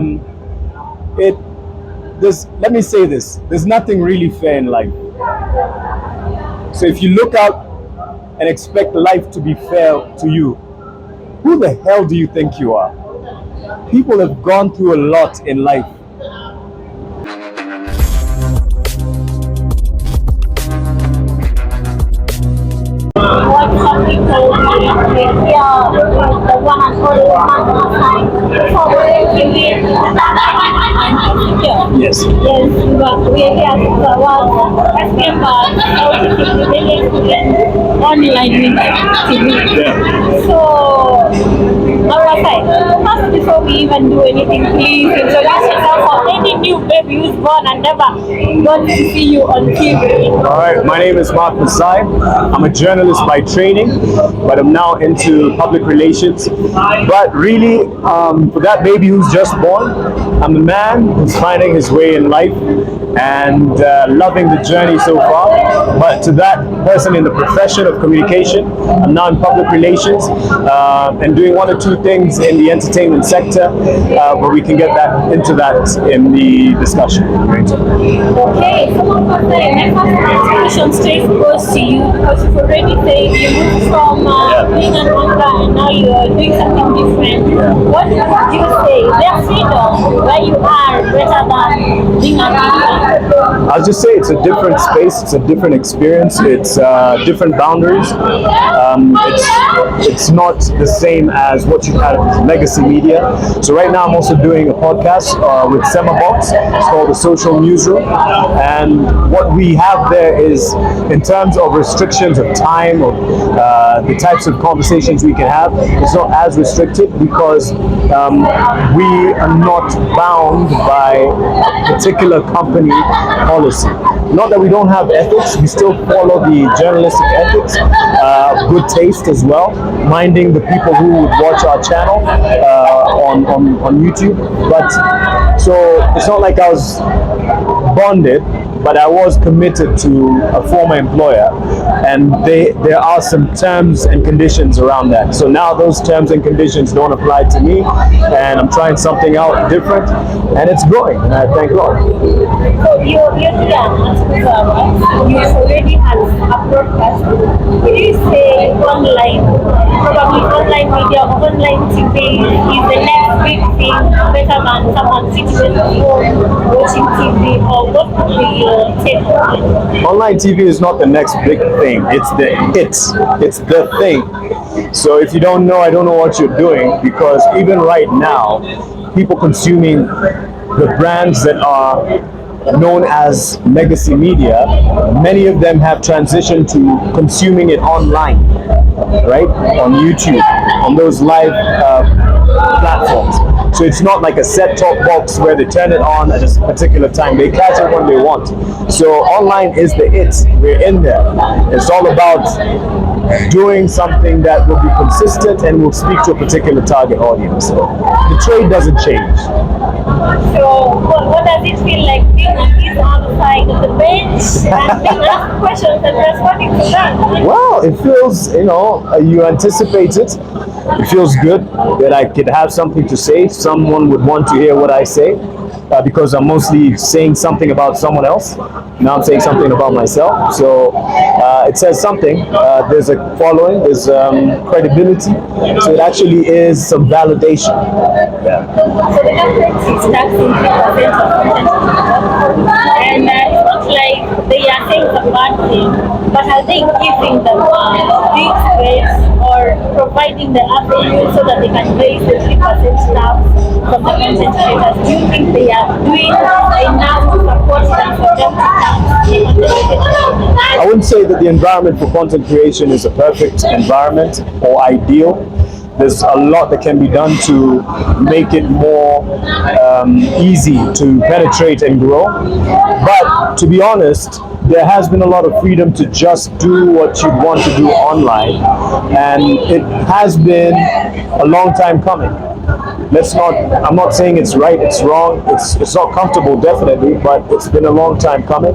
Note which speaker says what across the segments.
Speaker 1: It there's let me say this. There's nothing really fair in life. So if you look out and expect life to be fair to you, who the hell do you think you are? People have gone through a lot in life.
Speaker 2: What some people yeah, the one and only Masai. So
Speaker 1: Yes.
Speaker 2: yes, but we are here to asking about how to keep the online TV.
Speaker 1: Yeah.
Speaker 2: So, alright, first before we even do anything, please introduce yourself for any new baby who's born and never got to see you on TV.
Speaker 1: All right. My name is Masai. I'm a journalist by training, but I'm now into public relations. But really, for that baby who's just born, I'm the man who's finding his way in life and loving the journey so far. But to that person in the profession of communication, I'm now in public relations and doing one or two things in the entertainment sector, but we can get that into that in the discussion.
Speaker 2: Okay, so my first question straight goes to you because you've already said you moved from being an manga and now you're doing something different. What would you say? Their freedom where you are better than being an manga?
Speaker 1: I'll just say it's a different space, it's a different experience, it's different boundaries. It's not the same as what you had with legacy media. So right now I'm also doing a podcast with Semabox. It's called the Social Newsroom. And what we have there is, in terms of restrictions of time, or the types of conversations we can have, it's not as restricted because we are not bound by a particular company policy. Not that we don't have ethics, we still follow the journalistic ethics, good taste as well, minding the people who would watch our channel on YouTube. But so it's not like I was bonded, but I was committed to a former employer, and there are some terms and conditions around that. So now those terms and conditions don't apply to me, and I'm trying something out different, and it's growing, and I thank God.
Speaker 2: So you're young, you already had a broadcast. Would you say online, probably online media or online TV is the next big thing better than someone sitting at home watching TV, or what would be your take on it?
Speaker 1: Online TV is not the next big thing. It's the thing. So if you don't know, I don't know what you're doing, because even right now, people consuming the brands that are known as legacy media, many of them have transitioned to consuming it online, right? On YouTube, on those live platforms. So it's not like a set-top box where they turn it on at a particular time. They catch it when they want. So online is the it. We're in there. It's all about doing something that will be consistent and will speak to a particular target audience. The trade doesn't change.
Speaker 2: So what does it feel like being on this other side of the bench and being asked questions and responding to that?
Speaker 1: Well, it feels, you anticipate it. It feels good that I could have something to say. Someone would want to hear what I say, because I'm mostly saying something about someone else. Now I'm saying something about myself. So it says something. There's a following, there's credibility. So it actually is some validation. Yeah.
Speaker 2: So the government is taxing 3% of content, and it's not like they are saying it's a bad thing, but are they giving them big space or providing the avenue so that they can raise the 3% staff from the content creators? Do you think they are doing enough to support them for them to tax the content creators?
Speaker 1: I wouldn't say that the environment for content creation is a perfect environment or ideal. There's a lot that can be done to make it more easy to penetrate and grow. But to be honest, there has been a lot of freedom to just do what you'd want to do online, and it has been a long time coming. I'm not saying it's right, it's wrong, it's not comfortable, definitely, but it's been a long time coming.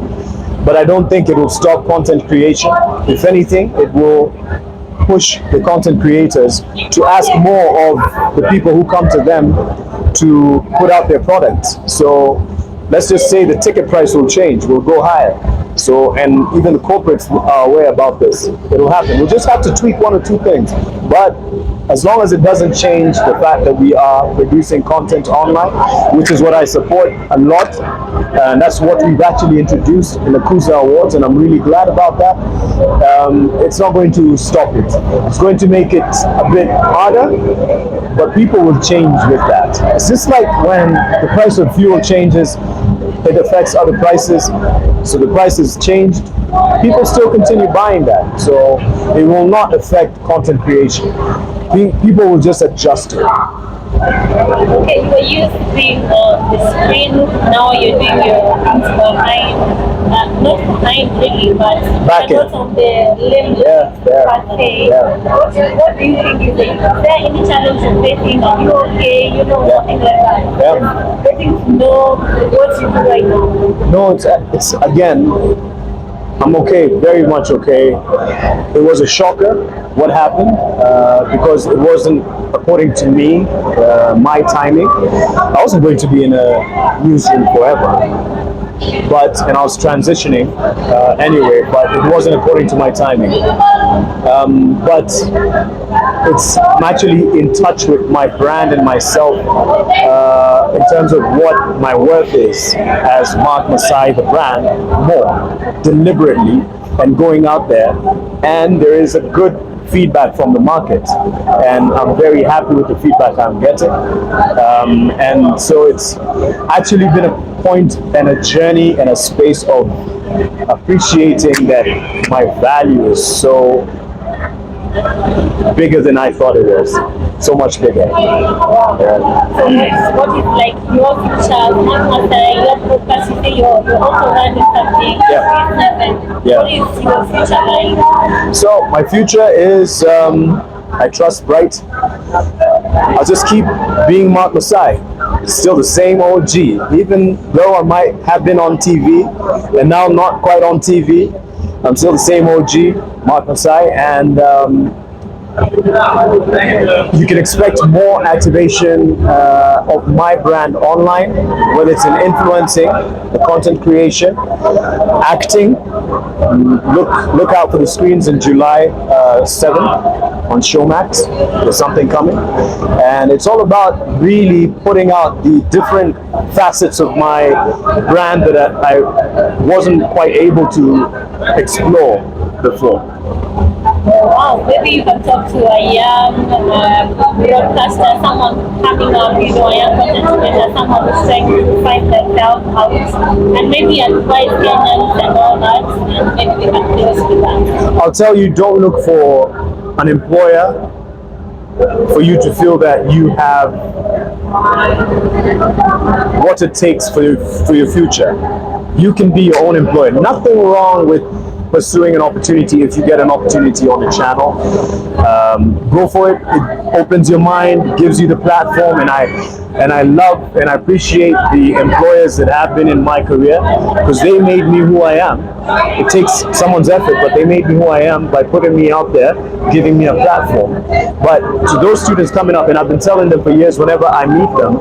Speaker 1: But I don't think it will stop content creation. If anything, it will push the content creators to ask more of the people who come to them to put out their products. So let's just say the ticket price will change, will go higher. So, and even the corporates are aware about this. It'll happen. We'll just have to tweak one or two things. But as long as it doesn't change the fact that we are producing content online, which is what I support a lot, and that's what we've actually introduced in the Kuza Awards, and I'm really glad about that. It's not going to stop it. It's going to make it a bit harder, but people will change with that. It's just like when the price of fuel changes, it affects other prices. So the price is changed, people still continue buying that. So it will not affect content creation. People will just adjust it.
Speaker 2: Okay, you were used to doing the screen, now you're doing your things behind, not behind really, but
Speaker 1: Back
Speaker 2: a lot of the limb cafe. What do you think is it? Is there any challenge you're facing? Are you okay? You know, something like that. Getting to know what you do right now.
Speaker 1: No, it's again, I'm okay, very much okay. It was a shocker what happened because it wasn't according to me, my timing. I wasn't going to be in a newsroom forever. And I was transitioning anyway, but it wasn't according to my timing. But I'm actually in touch with my brand and myself in terms of what my worth is as Mark Masai, the brand, more deliberately and going out there. And there is a good feedback from the market, and I'm very happy with the feedback I'm getting. And so it's actually been a point and a journey and a space of appreciating that my value is so bigger than I thought it was. So much bigger.
Speaker 2: Wow. So what is like your future? Your focus, you say you're also learning something. What is your future like?
Speaker 1: So my future is, I trust bright. I'll just keep being Mark Masai. Still the same OG, even though I might have been on TV and now not quite on TV. I'm still the same OG, Mark Masai, and you can expect more activation of my brand online, whether it's in influencing, the content creation, acting. Look out for the screens in July 7th on Showmax. There's something coming, and it's all about really putting out the different facets of my brand that I wasn't quite able to explore before.
Speaker 2: Wow, maybe you can talk to a young broadcaster, someone coming up, you know, a young content creator, someone who's trying to find themselves out, and maybe advise Kenyans and all that, and maybe we can close with that.
Speaker 1: I'll tell you, don't look for an employer for you to feel that you have what it takes for your future. You can be your own employer. Nothing wrong with pursuing an opportunity if you get an opportunity on the channel. Go for it. It opens your mind, gives you the platform, and I love and I appreciate the employers that have been in my career because they made me who I am. It takes someone's effort, but they made me who I am by putting me out there, giving me a platform. But to those students coming up, and I've been telling them for years whenever I meet them,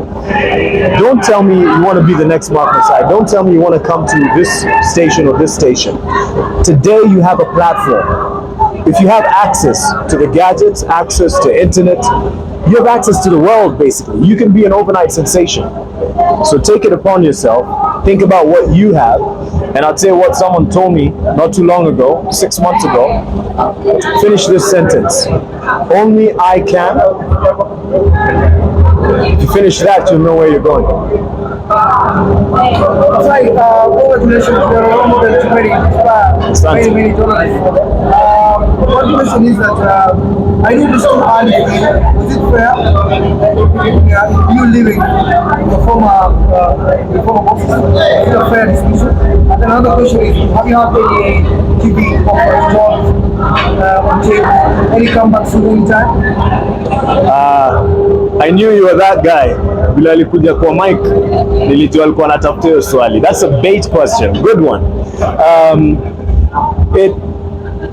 Speaker 1: don't tell me you want to be the next Mark Masai. Don't tell me you want to come to this station or this station. Today you have a platform. If you have access to the gadgets, access to internet, you have access to the world basically. You can be an overnight sensation. So take it upon yourself, think about what you have, and I'll tell you what someone told me not too long ago, 6 months ago. Finish this sentence. Only I can. If you finish that, you'll know where you're going.
Speaker 3: Masai, congratulations, you're one of the many journalists. One question is that I know this too early. Is it fair you leaving the former office? Is it a fair dismissal? And then another question is, have you had any TV jobs on tape? Any comeback soon anytime?
Speaker 1: I knew you were that guy. Bila alikuja kwa Mike, nilijua alikuwa anatafuta hiyo swali. That's a bait question. Good one.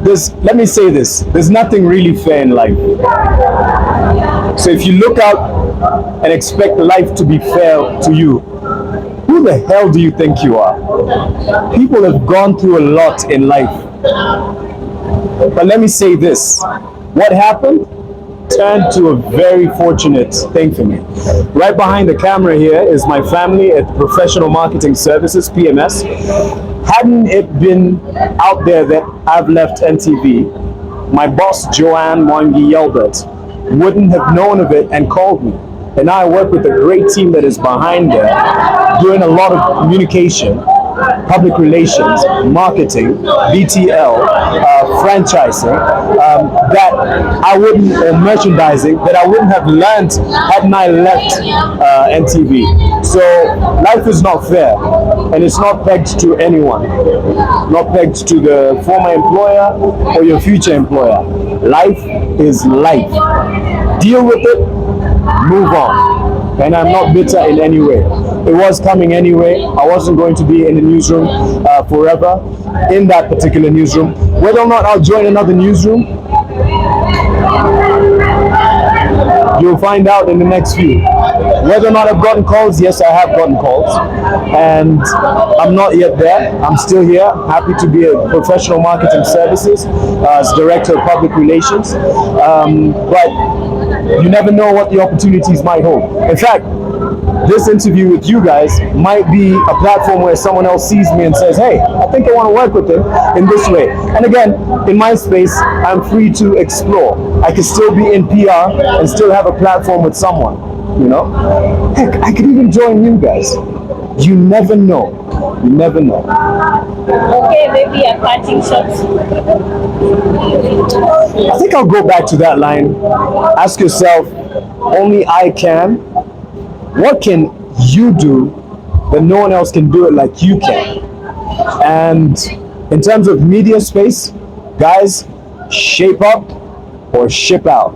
Speaker 1: let me say this, there's nothing really fair in life. So if you look out and expect life to be fair to you, who the hell do you think you are? People have gone through a lot in life. But let me say this, what happened turned to a very fortunate thing for me. Right behind the camera here is my family at Professional Marketing Services, PMS. Hadn't it been out there that I've left NTV, my boss Joanne Mwangi Yelbert wouldn't have known of it and called me. And now I work with a great team that is behind there, doing a lot of communication, public relations, marketing, BTL, franchising, that I wouldn't, or merchandising, that I wouldn't have learned hadn't I left NTV. So life is not fair, and it's not pegged to anyone, not pegged to the former employer or your future employer. Life is life. Deal with it, move on. And I'm not bitter in any way. It was coming anyway. I wasn't going to be in the newsroom forever, in that particular newsroom. Whether or not I'll join another newsroom, you'll find out in the next few. Whether or not I've gotten calls, yes, I have gotten calls. And I'm not yet there. I'm still here, happy to be a Professional Marketing Services as Director of Public Relations. But you never know what the opportunities might hold. In fact, this interview with you guys might be a platform where someone else sees me and says, hey, I think I want to work with him in this way. And again, in my space, I'm free to explore. I could still be in PR and still have a platform with someone, you know? Heck, I could even join you guys. You never know. You never know.
Speaker 2: Okay, maybe a parting shot.
Speaker 1: I think I'll go back to that line. Ask yourself, only I can. What can you do that no one else can do it like you can? And in terms of media space, guys, shape up or ship out.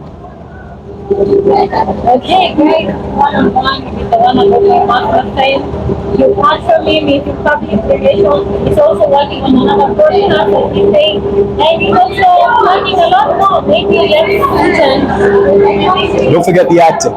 Speaker 2: Okay, great. One-on-one with the one and only Masai. You can't from him if you public relations. He's also working on another podcast that he's saying. And he's also working a lot more. Maybe let's
Speaker 1: Don't forget the acting.